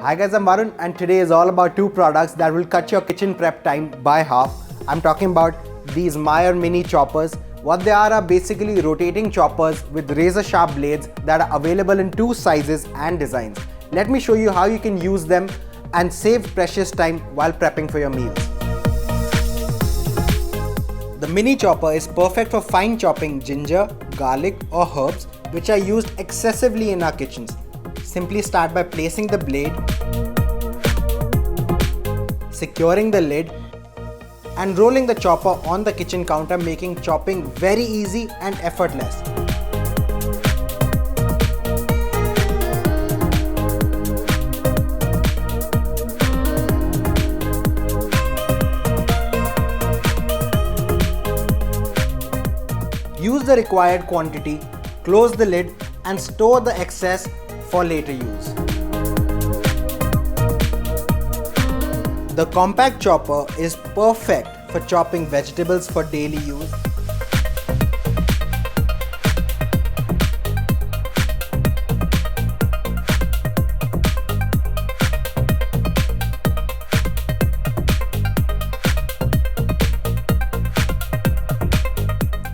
Hi guys, I'm Varun and today is all about two products that will cut your kitchen prep time by half. I'm talking about these Meyer mini choppers. What they are basically rotating choppers with razor sharp blades that are available in two sizes and designs. Let me show you how you can use them and save precious time while prepping for your meals. The mini chopper is perfect for fine chopping ginger, garlic or herbs which are used excessively in our kitchens. Simply start by placing the blade, securing the lid and rolling the chopper on the kitchen counter, making chopping very easy and effortless. Use the required quantity, close the lid and store the excess for later use. The compact chopper is perfect for chopping vegetables for daily use.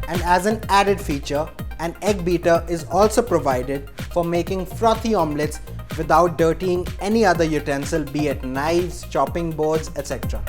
And as an added feature, an egg beater is also provided for making frothy omelets without dirtying any other utensil, be it knives, chopping boards, etc.